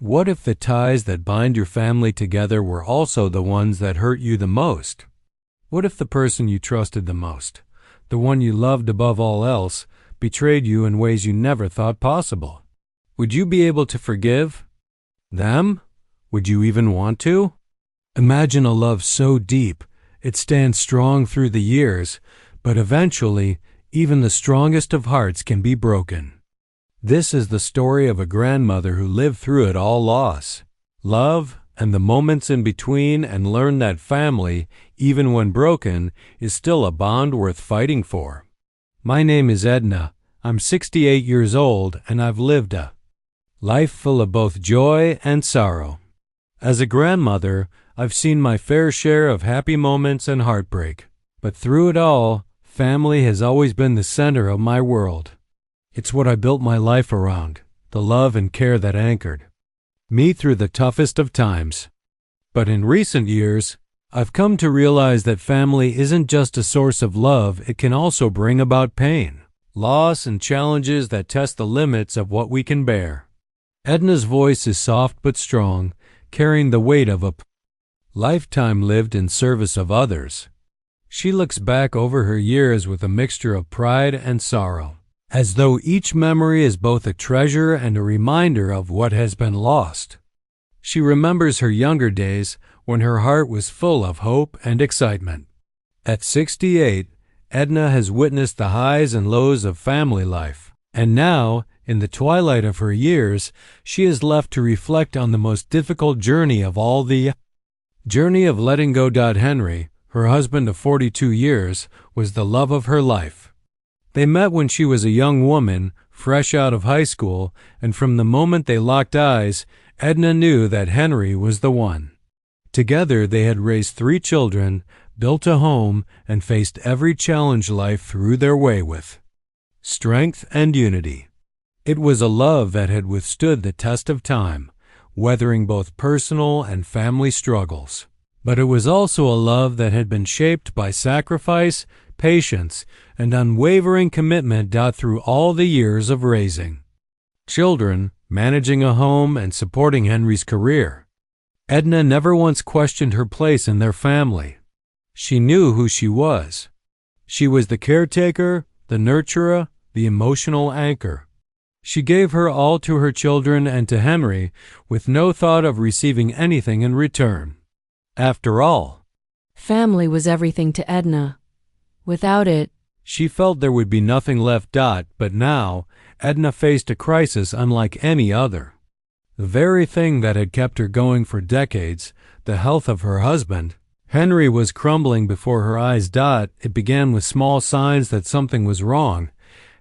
What if the ties that bind your family together were also the ones that hurt you the most? What if the person you trusted the most, the one you loved above all else, betrayed you in ways you never thought possible? Would you be able to forgive them? Would you even want to? Imagine a love so deep, it stands strong through the years, but eventually, even the strongest of hearts can be broken. This is the story of a grandmother who lived through it all: loss, love, and the moments in between, and learned that family, even when broken, is still a bond worth fighting for. My name is Edna. I'm 68 years old, and I've lived a life full of both joy and sorrow. As a grandmother, I've seen my fair share of happy moments and heartbreak, but through it all, family has always been the center of my world. It's what I built my life around, the love and care that anchored me through the toughest of times. But in recent years, I've come to realize that family isn't just a source of love, it can also bring about pain, loss, and challenges that test the limits of what we can bear. Edna's voice is soft but strong, carrying the weight of a lifetime lived in service of others. She looks back over her years with a mixture of pride and sorrow, as though each memory is both a treasure and a reminder of what has been lost. She remembers her younger days when her heart was full of hope and excitement. At 68, Edna has witnessed the highs and lows of family life, and now, in the twilight of her years, she is left to reflect on the most difficult journey of all, the journey of letting go. Henry, her husband of 42 years, was the love of her life. They met when she was a young woman, fresh out of high school, and from the moment they locked eyes, Edna knew that Henry was the one. Together they had raised 3 children, built a home, and faced every challenge life threw their way with strength and unity. It was a love that had withstood the test of time, weathering both personal and family struggles. But it was also a love that had been shaped by sacrifice, patience, and unwavering commitment through all the years of raising children, managing a home, and supporting Henry's career. Edna never once questioned her place in their family. She knew who she was. She was the caretaker, the nurturer, the emotional anchor. She gave her all to her children and to Henry, with no thought of receiving anything in return. After all, family was everything to Edna. Without it, she felt there would be nothing left. But now, Edna faced a crisis unlike any other. The very thing that had kept her going for decades, the health of her husband, Henry, was crumbling before her eyes. It began with small signs that something was wrong.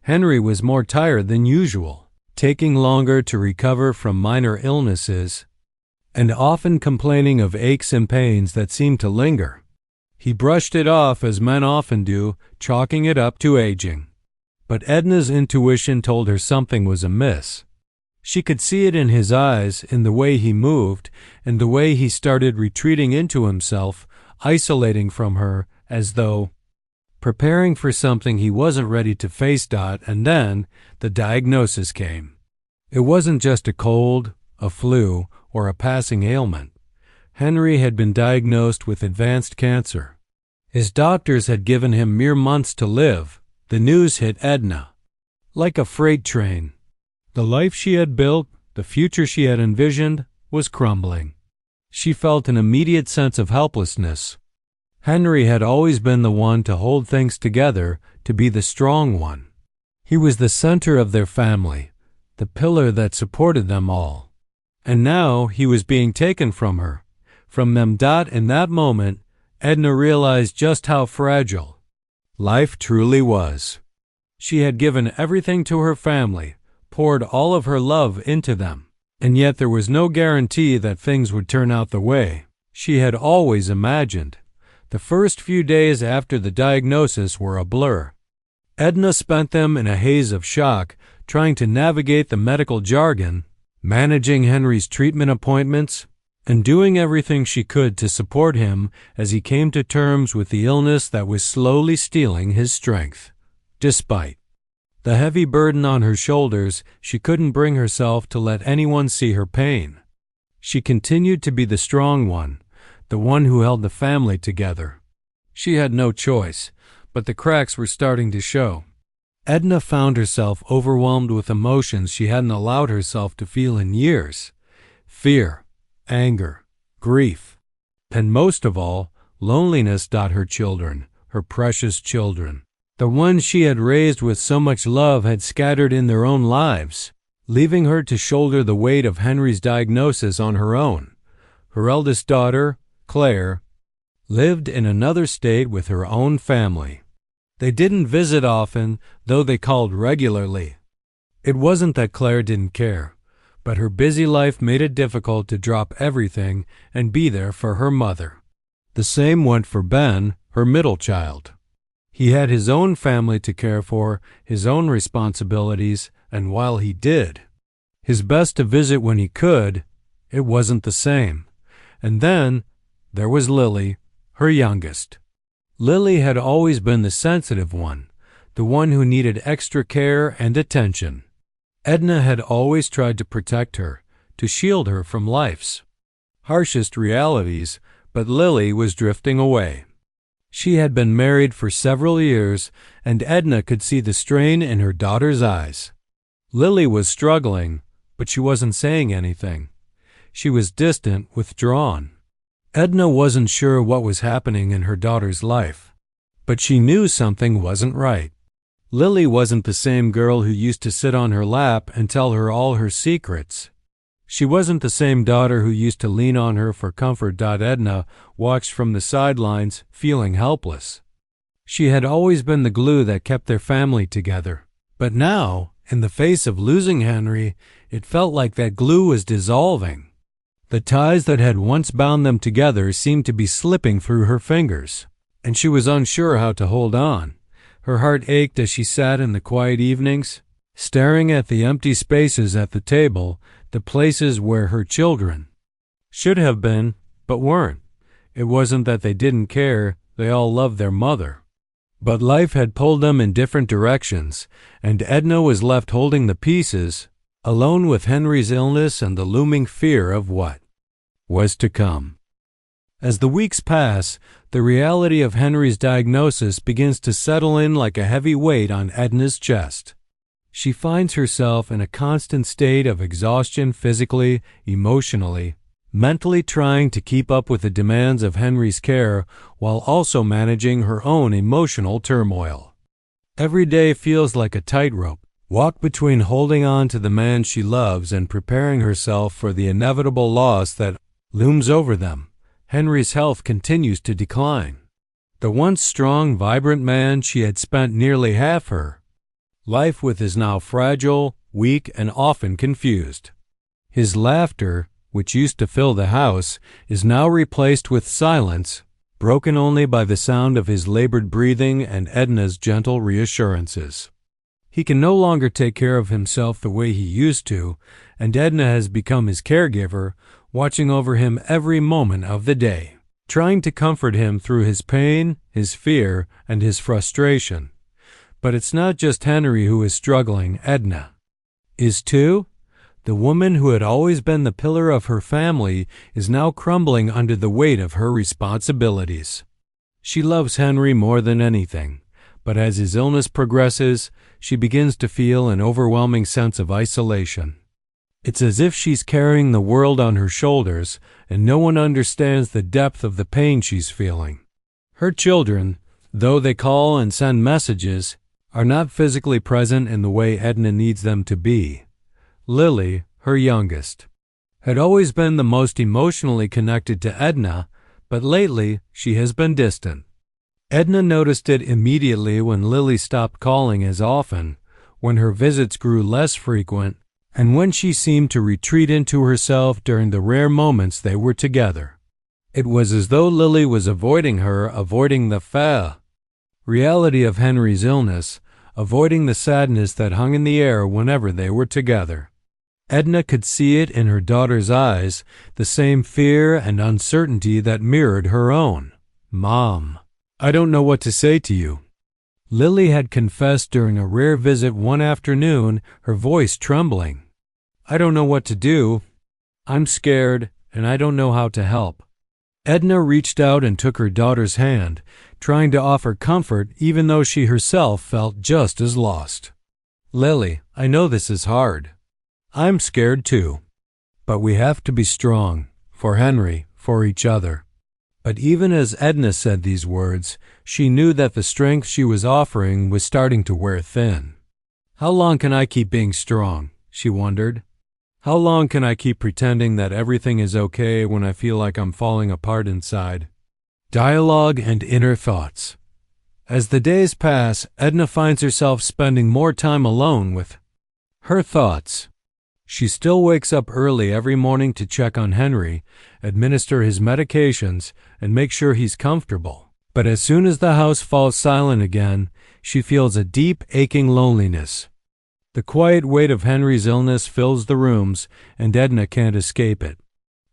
Henry was more tired than usual, taking longer to recover from minor illnesses, and often complaining of aches and pains that seemed to linger. He brushed it off as men often do, chalking it up to aging. But Edna's intuition told her something was amiss. She could see it in his eyes, in the way he moved, and the way he started retreating into himself, isolating from her, as though preparing for something he wasn't ready to face. And then the diagnosis came. It wasn't just a cold, a flu, or a passing ailment. Henry had been diagnosed with advanced cancer. His doctors had given him mere months to live. The news hit Edna like a freight train. The life she had built, the future she had envisioned, was crumbling. She felt an immediate sense of helplessness. Henry had always been the one to hold things together, to be the strong one. He was the center of their family, the pillar that supported them all. And now he was being taken from her, from them. In that moment, Edna realized just how fragile life truly was. She had given everything to her family, poured all of her love into them, and yet there was no guarantee that things would turn out the way she had always imagined. The first few days after the diagnosis were a blur. Edna spent them in a haze of shock, trying to navigate the medical jargon, managing Henry's treatment appointments, and doing everything she could to support him as he came to terms with the illness that was slowly stealing his strength. Despite the heavy burden on her shoulders, she couldn't bring herself to let anyone see her pain. She continued to be the strong one, the one who held the family together. She had no choice, but the cracks were starting to show. Edna found herself overwhelmed with emotions she hadn't allowed herself to feel in years. Fear, anger, grief, and most of all, loneliness. Her children, her precious children, the ones she had raised with so much love, had scattered in their own lives, leaving her to shoulder the weight of Henry's diagnosis on her own. Her eldest daughter, Claire, lived in another state with her own family. They didn't visit often, though they called regularly. It wasn't that Claire didn't care, but her busy life made it difficult to drop everything and be there for her mother. The same went for Ben, her middle child. He had his own family to care for, his own responsibilities, and while he did his best to visit when he could, it wasn't the same. And then there was Lily, her youngest. Lily had always been the sensitive one, the one who needed extra care and attention. Edna had always tried to protect her, to shield her from life's harshest realities, but Lily was drifting away. She had been married for several years, and Edna could see the strain in her daughter's eyes. Lily was struggling, but she wasn't saying anything. She was distant, withdrawn. Edna wasn't sure what was happening in her daughter's life, but she knew something wasn't right. Lily wasn't the same girl who used to sit on her lap and tell her all her secrets. She wasn't the same daughter who used to lean on her for comfort. Edna watched from the sidelines, feeling helpless. She had always been the glue that kept their family together. But now, in the face of losing Henry, it felt like that glue was dissolving. The ties that had once bound them together seemed to be slipping through her fingers, and she was unsure how to hold on. Her heart ached as she sat in the quiet evenings, staring at the empty spaces at the table, the places where her children should have been, but weren't. It wasn't that they didn't care, they all loved their mother. But life had pulled them in different directions, and Edna was left holding the pieces, alone with Henry's illness and the looming fear of what was to come. As the weeks pass, the reality of Henry's diagnosis begins to settle in like a heavy weight on Edna's chest. She finds herself in a constant state of exhaustion physically, emotionally, mentally, trying to keep up with the demands of Henry's care while also managing her own emotional turmoil. Every day feels like a tightrope, walk between holding on to the man she loves and preparing herself for the inevitable loss that looms over them. Henry's health continues to decline. The once strong, vibrant man she had spent nearly half her life with is now fragile, weak, and often confused. His laughter, which used to fill the house, is now replaced with silence, broken only by the sound of his labored breathing and Edna's gentle reassurances. He can no longer take care of himself the way he used to, and Edna has become his caregiver, watching over him every moment of the day, trying to comfort him through his pain, his fear, and his frustration. But it's not just Henry who is struggling, Edna is too. The woman who had always been the pillar of her family is now crumbling under the weight of her responsibilities. She loves Henry more than anything, but as his illness progresses, she begins to feel an overwhelming sense of isolation. It's as if she's carrying the world on her shoulders, and no one understands the depth of the pain she's feeling. Her children, though they call and send messages, are not physically present in the way Edna needs them to be. Lily, her youngest, had always been the most emotionally connected to Edna, but lately she has been distant. Edna noticed it immediately when Lily stopped calling as often, when her visits grew less frequent, and when she seemed to retreat into herself during the rare moments they were together. It was as though Lily was avoiding her, avoiding the reality of Henry's illness, avoiding the sadness that hung in the air whenever they were together. Edna could see it in her daughter's eyes, the same fear and uncertainty that mirrored her own. "Mom, I don't know what to say to you," Lily had confessed during a rare visit one afternoon, her voice trembling. "I don't know what to do. I'm scared, and I don't know how to help." Edna reached out and took her daughter's hand, trying to offer comfort even though she herself felt just as lost. "Lily, I know this is hard. I'm scared too. But we have to be strong, for Henry, for each other." But even as Edna said these words, she knew that the strength she was offering was starting to wear thin. "How long can I keep being strong?" she wondered. "How long can I keep pretending that everything is okay when I feel like I'm falling apart inside?" Dialogue and inner thoughts. As the days pass, Edna finds herself spending more time alone with her thoughts. She still wakes up early every morning to check on Henry, administer his medications, and make sure he's comfortable. But as soon as the house falls silent again, she feels a deep, aching loneliness. The quiet weight of Henry's illness fills the rooms, and Edna can't escape it.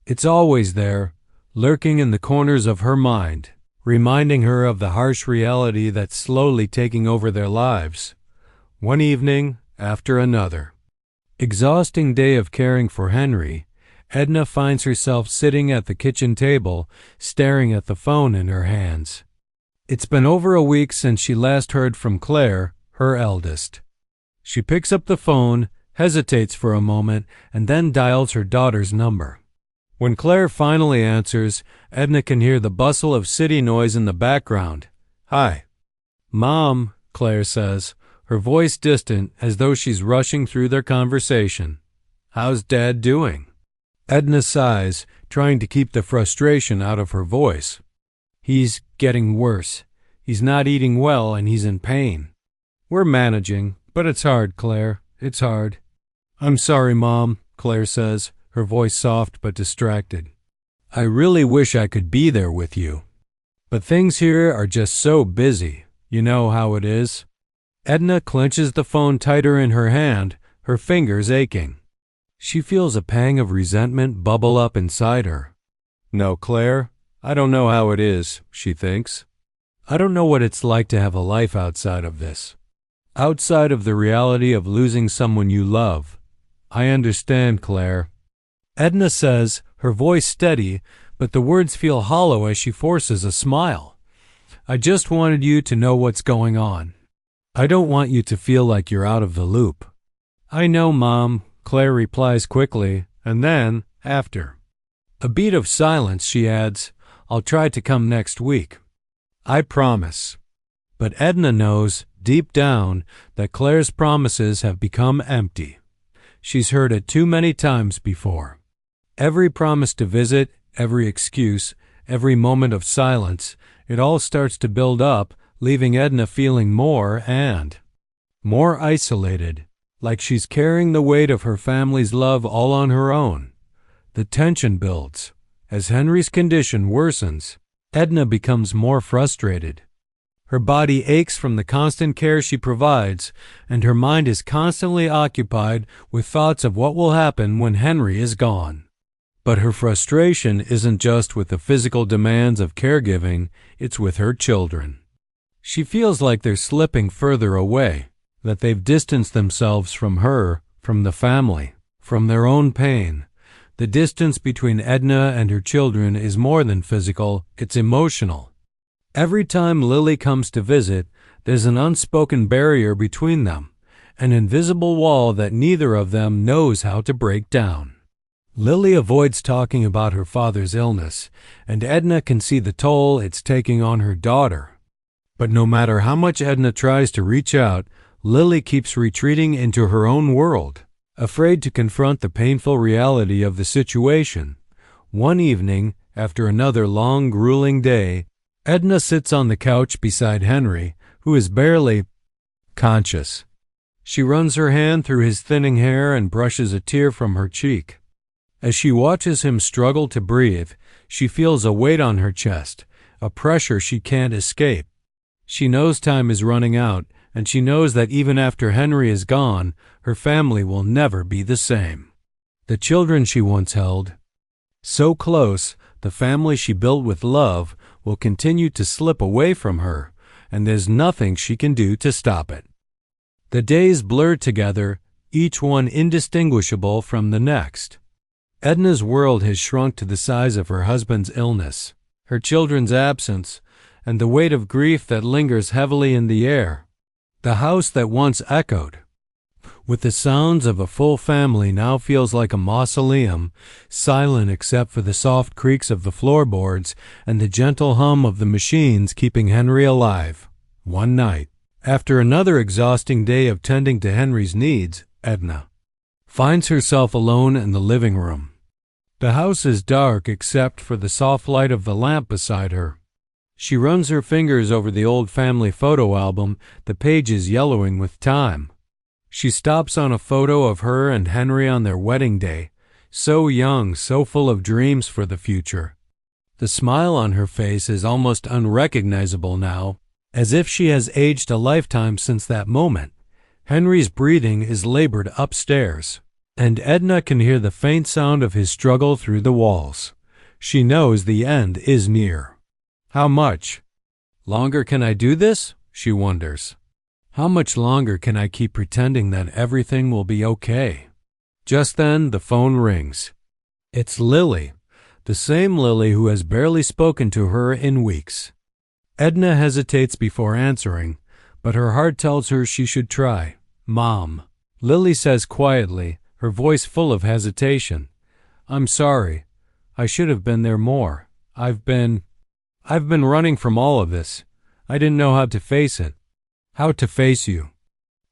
It's always there, lurking in the corners of her mind, reminding her of the harsh reality that's slowly taking over their lives, one evening after another. Exhausting day of caring for Henry, Edna finds herself sitting at the kitchen table, staring at the phone in her hands. It's been over a week since she last heard from Claire, her eldest. She picks up the phone, hesitates for a moment, and then dials her daughter's number. When Claire finally answers, Edna can hear the bustle of city noise in the background. "Hi." "Mom," Claire says, her voice distant as though she's rushing through their conversation. "How's Dad doing?" Edna sighs, trying to keep the frustration out of her voice. "He's getting worse. He's not eating well and he's in pain. We're managing, but it's hard, Claire. It's hard." "I'm sorry, Mom," Claire says, her voice soft but distracted. "I really wish I could be there with you. But things here are just so busy. You know how it is." Edna clenches the phone tighter in her hand, her fingers aching. She feels a pang of resentment bubble up inside her. "No, Claire, I don't know how it is," she thinks. "I don't know what it's like to have a life outside of this. Outside of the reality of losing someone you love. I understand, Claire." Edna says, her voice steady, but the words feel hollow as she forces a smile. "I just wanted you to know what's going on. I don't want you to feel like you're out of the loop." "I know, Mom," Claire replies quickly, and then, after a beat of silence, she adds, "I'll try to come next week. I promise." But Edna knows, deep down, that Claire's promises have become empty. She's heard it too many times before. Every promise to visit, every excuse, every moment of silence, it all starts to build up, leaving Edna feeling more and more isolated, like she's carrying the weight of her family's love all on her own. The tension builds. As Henry's condition worsens, Edna becomes more frustrated. Her body aches from the constant care she provides, and her mind is constantly occupied with thoughts of what will happen when Henry is gone. But her frustration isn't just with the physical demands of caregiving, it's with her children. She feels like they're slipping further away, that they've distanced themselves from her, from the family, from their own pain. The distance between Edna and her children is more than physical, it's emotional. Every time Lily comes to visit, there's an unspoken barrier between them, an invisible wall that neither of them knows how to break down. Lily avoids talking about her father's illness, and Edna can see the toll it's taking on her daughter. But no matter how much Edna tries to reach out, Lily keeps retreating into her own world, afraid to confront the painful reality of the situation. One evening, after another long, grueling day, Edna sits on the couch beside Henry, who is barely conscious. She runs her hand through his thinning hair and brushes a tear from her cheek. As she watches him struggle to breathe, she feels a weight on her chest, a pressure she can't escape. She knows time is running out, and she knows that even after Henry is gone, her family will never be the same. The children she once held, so close, the family she built with love, will continue to slip away from her, and there's nothing she can do to stop it. The days blur together, each one indistinguishable from the next. Edna's world has shrunk to the size of her husband's illness, her children's absence, and the weight of grief that lingers heavily in the air. The house that once echoed with the sounds of a full family now feels like a mausoleum, silent except for the soft creaks of the floorboards and the gentle hum of the machines keeping Henry alive. One night, after another exhausting day of tending to Henry's needs, Edna finds herself alone in the living room. The house is dark except for the soft light of the lamp beside her. She runs her fingers over the old family photo album, the pages yellowing with time. She stops on a photo of her and Henry on their wedding day, so young, so full of dreams for the future. The smile on her face is almost unrecognizable now, as if she has aged a lifetime since that moment. Henry's breathing is labored upstairs, and Edna can hear the faint sound of his struggle through the walls. She knows the end is near. How much longer can I do this? She wonders. How much longer can I keep pretending that everything will be okay? Just then, the phone rings. It's Lily, the same Lily who has barely spoken to her in weeks. Edna hesitates before answering, but her heart tells her she should try. Mom, Lily says quietly, her voice full of hesitation. I'm sorry. I should have been there more. I've been running from all of this. I didn't know how to face it. How to face you.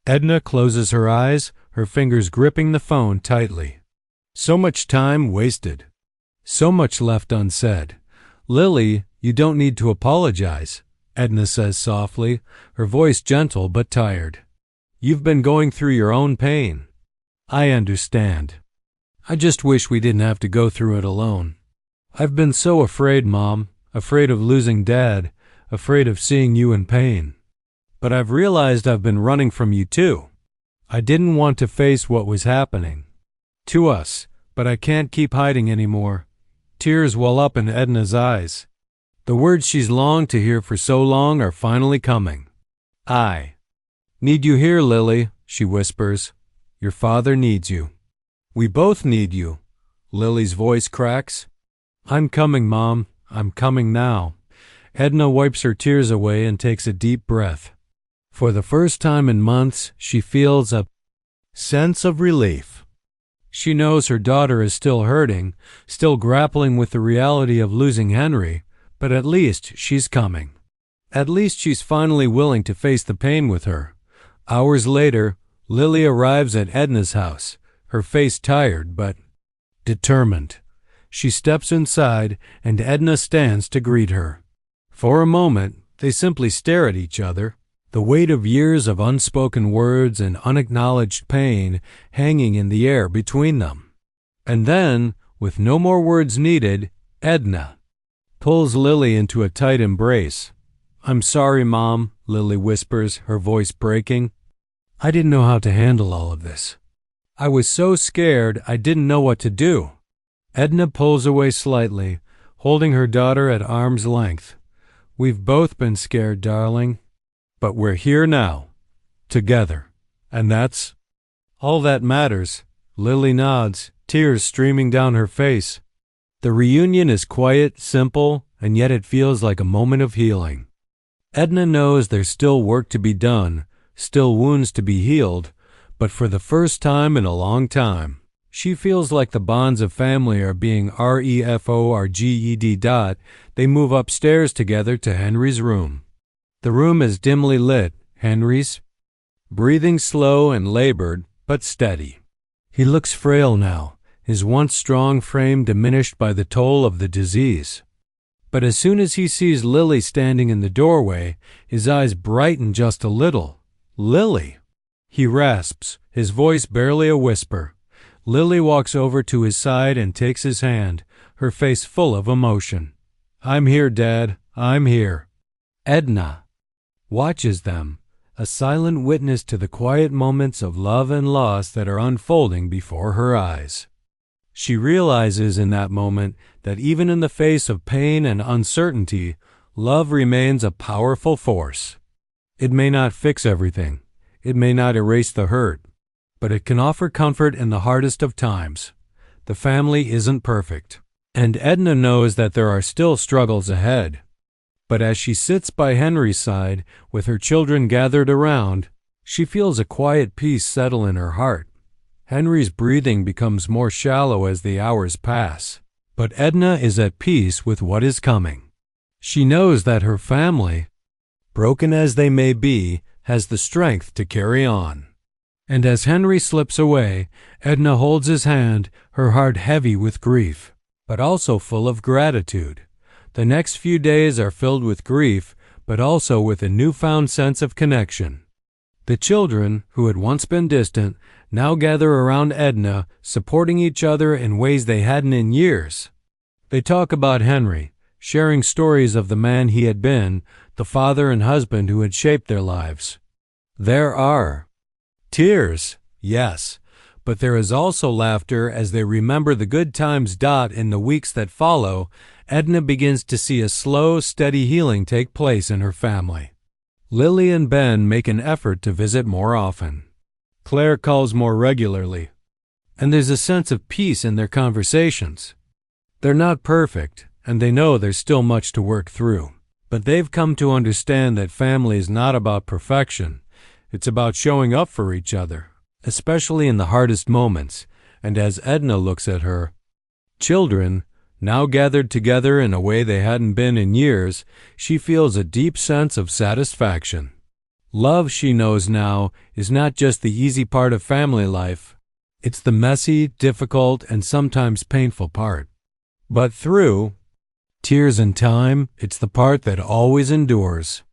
Edna closes her eyes, her fingers gripping the phone tightly. So much time wasted. So much left unsaid. Lily, you don't need to apologize, Edna says softly, her voice gentle but tired. You've been going through your own pain. I understand. I just wish we didn't have to go through it alone. I've been so afraid, Mom, afraid of losing Dad, afraid of seeing you in pain. But I've realized I've been running from you too. I didn't want to face what was happening to us, but I can't keep hiding anymore. Tears well up in Edna's eyes. The words she's longed to hear for so long are finally coming. I need you here, Lily, she whispers. Your father needs you. We both need you. Lily's voice cracks. I'm coming, Mom. I'm coming now. Edna wipes her tears away and takes a deep breath. For the first time in months, she feels a sense of relief. She knows her daughter is still hurting, still grappling with the reality of losing Henry, but at least she's coming. At least she's finally willing to face the pain with her. Hours later, Lily arrives at Edna's house, her face tired but determined. She steps inside, and Edna stands to greet her. For a moment, they simply stare at each other, the weight of years of unspoken words and unacknowledged pain hanging in the air between them. And then, with no more words needed, Edna pulls Lily into a tight embrace. I'm sorry, Mom, Lily whispers, her voice breaking. I didn't know how to handle all of this. I was so scared I didn't know what to do. Edna pulls away slightly, holding her daughter at arm's length. We've both been scared, darling. But we're here now, together, and that's all that matters. Lily nods, tears streaming down her face. The reunion is quiet, simple, and yet it feels like a moment of healing. Edna knows there's still work to be done, still wounds to be healed, but for the first time in a long time, she feels like the bonds of family are being REFORGED. They move upstairs together to Henry's room. The room is dimly lit, Henry's, breathing slow and labored, but steady. He looks frail now, his once strong frame diminished by the toll of the disease. But as soon as he sees Lily standing in the doorway, his eyes brighten just a little. Lily! He rasps, his voice barely a whisper. Lily walks over to his side and takes his hand, her face full of emotion. I'm here, Dad. I'm here. Edna watches them, a silent witness to the quiet moments of love and loss that are unfolding before her eyes. She realizes in that moment that even in the face of pain and uncertainty, love remains a powerful force. It may not fix everything, it may not erase the hurt, but it can offer comfort in the hardest of times. The family isn't perfect, and Edna knows that there are still struggles ahead. But as she sits by Henry's side, with her children gathered around, she feels a quiet peace settle in her heart. Henry's breathing becomes more shallow as the hours pass, but Edna is at peace with what is coming. She knows that her family, broken as they may be, has the strength to carry on. And as Henry slips away, Edna holds his hand, her heart heavy with grief, but also full of gratitude. The next few days are filled with grief, but also with a newfound sense of connection. The children, who had once been distant, now gather around Edna, supporting each other in ways they hadn't in years. They talk about Henry, sharing stories of the man he had been, the father and husband who had shaped their lives. There are tears, yes, but there is also laughter as they remember the good times. In the weeks that follow, Edna begins to see a slow, steady healing take place in her family. Lily and Ben make an effort to visit more often. Claire calls more regularly, and there's a sense of peace in their conversations. They're not perfect, and they know there's still much to work through, but they've come to understand that family is not about perfection. It's about showing up for each other, especially in the hardest moments. And as Edna looks at her children, now gathered together in a way they hadn't been in years, she feels a deep sense of satisfaction. Love, she knows now, is not just the easy part of family life. It's the messy, difficult, and sometimes painful part. But through tears and time, it's the part that always endures.